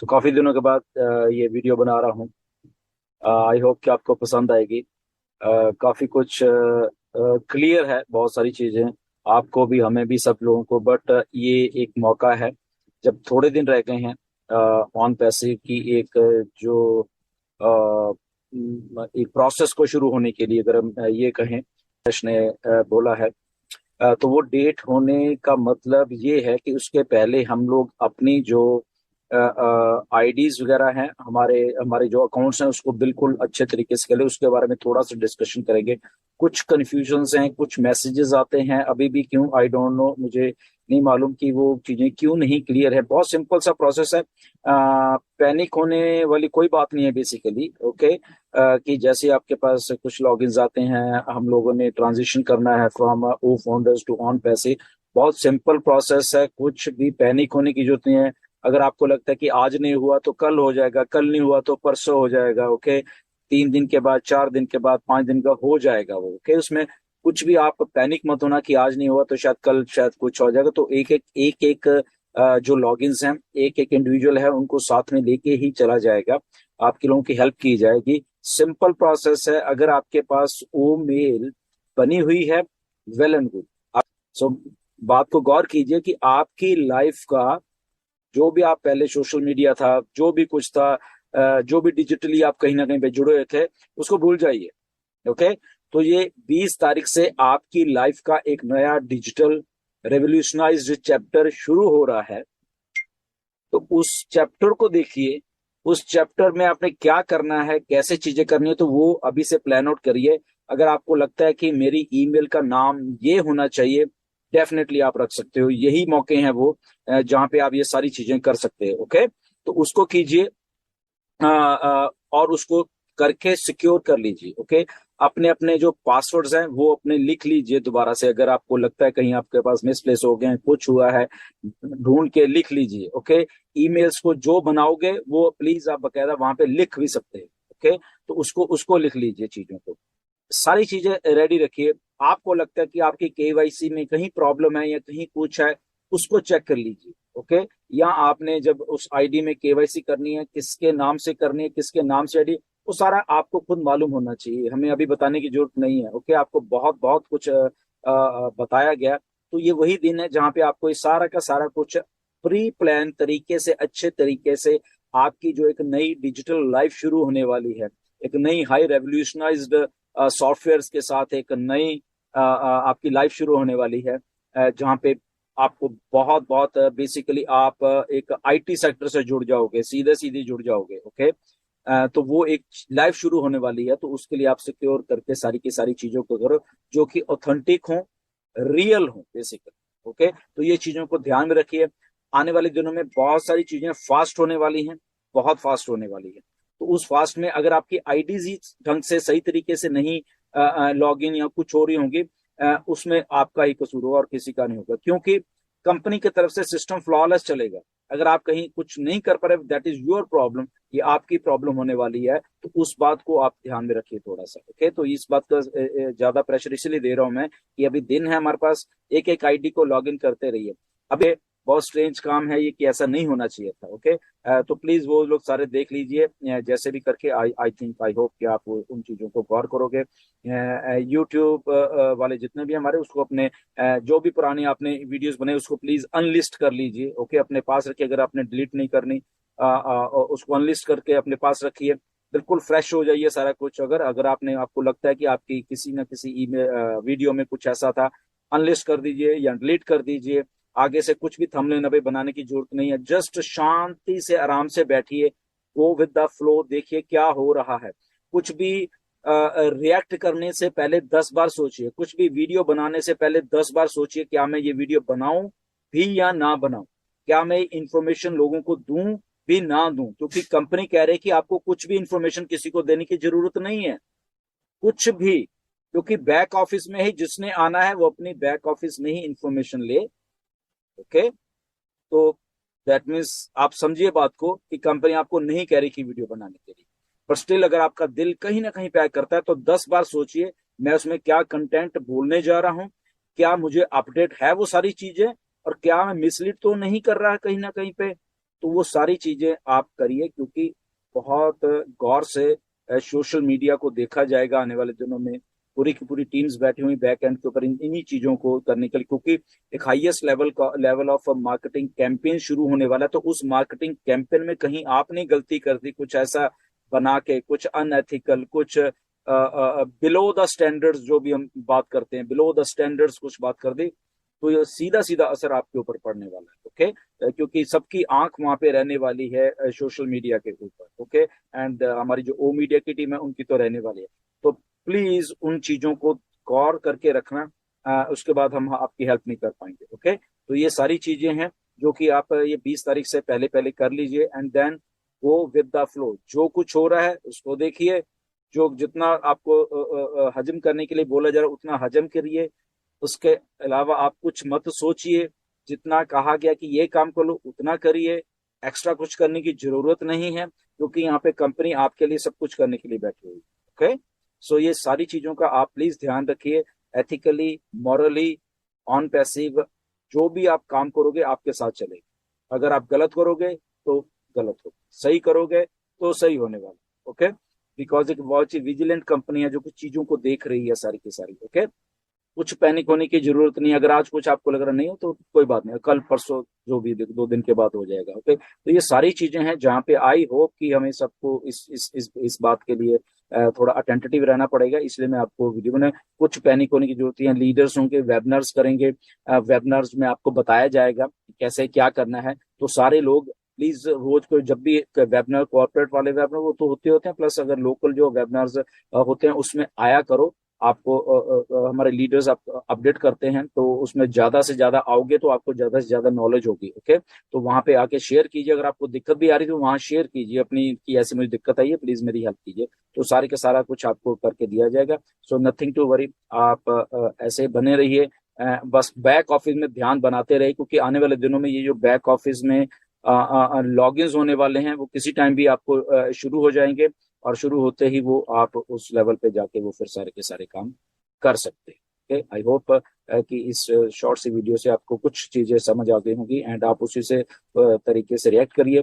तो काफी दिनों के बाद ये वीडियो बना रहा हूँ। आई होप कि आपको पसंद आएगी। काफी कुछ क्लियर है, बहुत सारी चीजें आपको भी हमें भी सब लोगों को। बट ये एक मौका है, जब थोड़े दिन रह गए हैं ऑन पैसे की एक जो एक प्रोसेस को शुरू होने के लिए, अगर हम ये कहें, देश ने बोला है। तो वो डेट होने का मतलब ये है कि उसके पहले हम लोग अपनी जो आईडीज वगैरह हैं, हमारे हमारे जो अकाउंट्स हैं, उसको बिल्कुल अच्छे तरीके से करें। उसके बारे में थोड़ा सा डिस्कशन करेंगे। कुछ कन्फ्यूजन्स हैं, कुछ मैसेजेस आते हैं अभी भी, क्यों आई डोंट नो, मुझे नहीं मालूम कि वो चीजें क्यों नहीं क्लियर है। बहुत सिंपल सा प्रोसेस है, पैनिक होने वाली कोई बात नहीं है बेसिकली। ओके, कि जैसे आपके पास कुछ लॉगिन्स आते हैं, हम लोगों ने ट्रांजिशन करना है from o founders to on पैसे। बहुत सिंपल प्रोसेस है, कुछ भी पैनिक होने की जरूरत नहीं है। अगर आपको लगता है कि आज नहीं हुआ तो कल हो जाएगा, कल नहीं हुआ तो परसों हो जाएगा, ओके, 3 दिन के बाद, 4 दिन के बाद, 5 दिन का हो जाएगा वो, ओके। उसमें कुछ भी आप पैनिक मत होना कि आज नहीं हुआ तो शायद कल शायद कुछ हो जाएगा। तो एक एक जो लॉगिन्स हैं, एक एक इंडिविजुअल है, उनको साथ में लेके ही चला जाएगा। आपके लोगों की हेल्प की जाएगी। सिंपल प्रोसेस है। अगर आपके पास वो मेल बनी हुई है, वेल एंड गुड। सो बात को गौर कीजिए कि आपकी लाइफ का जो भी आप पहले सोशल मीडिया था, जो भी कुछ था, जो भी डिजिटली आप कहीं ना कहीं पे जुड़े हुए थे, उसको भूल जाइए। ओके, तो ये 20 तारीख से आपकी लाइफ का एक नया डिजिटल रेवोल्यूशनाइज्ड चैप्टर शुरू हो रहा है। तो उस चैप्टर को देखिए। उस चैप्टर में आपने क्या करना है, कैसे चीजें करनी है, तो वो अभी से प्लान आउट करिए। अगर आपको लगता है कि मेरी ईमेल का नाम ये होना चाहिए, डेफिनेटली आप रख सकते हो। यही मौके हैं वो जहाँ पे आप ये सारी चीजें कर सकते हैं। ओके, तो उसको कीजिए, और उसको करके सिक्योर कर लीजिए। ओके, अपने अपने जो पासवर्ड्स हैं वो अपने लिख लीजिए दोबारा से। अगर आपको लगता है कहीं आपके पास मिसप्लेस हो गए हैं, कुछ हुआ है, ढूंढ के लिख लीजिए। ओके, ईमेल्स को जो बनाओगे वो प्लीज आप बकायदा वहां पे लिख भी सकते हैं। ओके, तो उसको उसको लिख लीजिए, चीजों को, सारी चीजें रेडी रखिए। आपको लगता है कि आपकी केवाईसी में कहीं प्रॉब्लम है या कहीं कुछ है, उसको चेक कर लीजिए। ओके, या आपने जब उस आईडी में केवाईसी करनी है, किसके नाम से करनी है, किसके नाम से आईडी, वो सारा आपको खुद मालूम होना चाहिए। हमें अभी बताने की जरूरत नहीं है। ओके, आपको बहुत बहुत कुछ बताया गया। तो ये वही दिन है जहाँ पे आपको ये सारा का सारा कुछ प्री प्लान तरीके से, अच्छे तरीके से, आपकी जो एक नई डिजिटल लाइफ शुरू होने वाली है, एक नई हाई रेवोल्यूशनाइज्ड सॉफ्टवेयर के साथ एक नई आपकी लाइफ शुरू होने वाली है, जहाँ पे आपको बहुत बहुत बेसिकली आप एक आईटी सेक्टर से जुड़ जाओगे, सीधे सीधे जुड़ जाओगे। ओके, तो वो एक लाइफ शुरू होने वाली है। तो उसके लिए आप सिक्योर करके सारी की सारी चीजों को करो, जो कि ऑथेंटिक हो, रियल हो बेसिकली। ओके, तो ये चीजों को ध्यान में रखिए। आने वाले दिनों में बहुत सारी चीजें फास्ट होने वाली हैं, बहुत फास्ट होने वाली है। तो उस फास्ट में अगर आपकी आईडीज ही ढंग से सही तरीके से नहीं लॉग इन या कुछ हो रही होंगी, उसमें आपका ही कसूर होगा और किसी का नहीं होगा, क्योंकि कंपनी की तरफ से सिस्टम फ्लॉलेस चलेगा। अगर आप कहीं कुछ नहीं कर पा रहे, दैट इज योर प्रॉब्लम, ये आपकी प्रॉब्लम होने वाली है। तो उस बात को आप ध्यान में रखिए थोड़ा सा। ओके, तो इस बात का ज्यादा प्रेशर इसलिए दे रहा हूं मैं कि अभी दिन है हमारे पास, एक एक आईडी को लॉग इन करते रहिए। अभी बहुत स्ट्रेंज काम है ये, कि ऐसा नहीं होना चाहिए था। ओके, तो प्लीज वो लोग सारे देख लीजिए, जैसे भी करके। आई आई थिंक, आई होप कि आप उन चीजों को गौर करोगे। यूट्यूब वाले जितने भी हमारे, उसको अपने जो भी पुरानी आपने वीडियोस बनाए उसको प्लीज अनलिस्ट कर लीजिए। ओके, अपने पास रखिए। अगर आपने डिलीट नहीं करनी, उसको अनलिस्ट करके अपने पास रखिए। बिल्कुल फ्रेश हो जाइए सारा कुछ। अगर अगर आपने, आपको लगता है कि आपकी किसी न किसी ईमेल वीडियो में कुछ ऐसा था, अनलिस्ट कर दीजिए या डिलीट कर दीजिए। आगे से कुछ भी थंबनेल नबे बनाने की जरूरत नहीं है। जस्ट शांति से आराम से बैठिए, गो विद द फ्लो, देखिए क्या हो रहा है। कुछ भी रिएक्ट करने से पहले 10 बार सोचिए। कुछ भी वीडियो बनाने से पहले 10 बार सोचिए, क्या मैं ये वीडियो बनाऊं भी या ना बनाऊं, क्या मैं इंफॉर्मेशन लोगों को दूं भी ना दूं। क्योंकि कंपनी कह रही है कि आपको कुछ भी इंफॉर्मेशन किसी को देने की जरूरत नहीं है, कुछ भी। क्योंकि बैक ऑफिस में ही जिसने आना है वो अपनी बैक ऑफिस में ही इंफॉर्मेशन ले। ओके, तो दैट मीन्स आप समझिए बात को, कि कंपनी आपको नहीं कह रही कि वीडियो बनाने के लिए। पर स्टिल अगर आपका दिल कहीं ना कहीं पैक करता है, तो 10 बार सोचिए, मैं उसमें क्या कंटेंट बोलने जा रहा हूँ, क्या मुझे अपडेट है वो सारी चीजें, और क्या मैं मिसलीड तो नहीं कर रहा है कहीं ना कहीं पे। तो वो सारी चीजें आप करिए, क्योंकि बहुत गौर से सोशल मीडिया को देखा जाएगा आने वाले दिनों में। पूरी की पूरी टीम्स बैठी हुई बैक एंड के ऊपर इन्हीं चीजों को करने के लिए, क्योंकि एक हाईएस्ट लेवल का लेवल ऑफ मार्केटिंग कैंपेन शुरू होने वाला है। तो उस मार्केटिंग कैंपेन में कहीं आपने गलती कर दी, कुछ ऐसा बना के, कुछ अनएथिकल, कुछ बिलो द स्टैंडर्ड्स, जो भी हम बात करते हैं बिलो द स्टैंडर्ड्स कुछ बात कर दी, तो ये सीधा सीधा असर आपके ऊपर पड़ने वाला है। ओके, क्योंकि सबकी आंख वहां पे रहने वाली है सोशल मीडिया के ऊपर। ओके, एंड हमारी जो ओ मीडिया की टीम है उनकी तो रहने वाली है। तो प्लीज उन चीजों को गौर करके रखना, उसके बाद हम आपकी हेल्प नहीं कर पाएंगे। ओके, तो ये सारी चीजें हैं जो कि आप ये 20 तारीख से पहले पहले कर लीजिए, and then go with the flow. जो कुछ हो रहा है उसको देखिए, जो जितना आपको हजम करने के लिए बोला जा रहा है उतना हजम करिए। उसके अलावा आप कुछ मत सोचिए, जितना कहा गया कि ये काम कर लो उतना करिए। एक्स्ट्रा कुछ करने की जरूरत नहीं है, क्योंकि यहाँ पे कंपनी आपके लिए सब कुछ करने के लिए बैठी हुई है। ओके, सो ये सारी चीजों का आप प्लीज ध्यान रखिए। एथिकली, मॉरली, ऑन पैसिव, जो भी आप काम करोगे आपके साथ चलेगा। अगर आप गलत करोगे तो गलत होगा, सही करोगे तो सही होने वाला। ओके, बिकॉज एक बहुत ही विजिलेंट कंपनी है जो कुछ चीजों को देख रही है सारी की सारी। ओके, कुछ पैनिक होने की जरूरत नहीं। अगर आज कुछ आपको लग रहा नहीं हो तो कोई बात नहीं, कल परसों जो भी 2 दिन के बाद हो जाएगा। ओके, तो ये सारी चीजें हैं जहाँ पे आई होप कि हमें सबको इस बात के लिए थोड़ा अटेंटिव रहना पड़ेगा। इसलिए मैं आपको वीडियो में, कुछ पैनिक होने की जरूरत नहीं है। लीडर्स होंगे, वेबिनार्स करेंगे, वेबिनार्स में आपको बताया जाएगा कि कैसे क्या करना है। तो सारे लोग प्लीज रोज को जब भी वेबिनार, कॉर्पोरेट वाले वेबिनार वो तो होते होते हैं, प्लस अगर लोकल जो वेबिनार्स होते हैं उसमें आया करो। आपको हमारे लीडर्स आप अपडेट करते हैं, तो उसमें ज्यादा से ज्यादा आओगे तो आपको ज्यादा से ज्यादा नॉलेज होगी। ओके, तो वहां पे आके शेयर कीजिए। अगर आपको दिक्कत भी आ रही है तो वहां शेयर कीजिए अपनी, कि ऐसी मुझे दिक्कत आई है, प्लीज मेरी हेल्प कीजिए। तो सारे का सारा कुछ आपको करके दिया जाएगा। सो नथिंग टू वरी, आप ऐसे बने रहिए। बस बैक ऑफिस में ध्यान बनाते रहे, क्योंकि आने वाले दिनों में ये जो बैक ऑफिस में लॉग होने वाले हैं वो किसी टाइम भी आपको शुरू हो जाएंगे, और शुरू होते ही वो आप उस लेवल पे जाके वो फिर सारे के सारे काम कर सकते हैं। ओके, आई होप कि इस शॉर्ट सी वीडियो से आपको कुछ चीजें समझ आ गई होंगी, एंड आप उसी से तरीके से रिएक्ट करिए।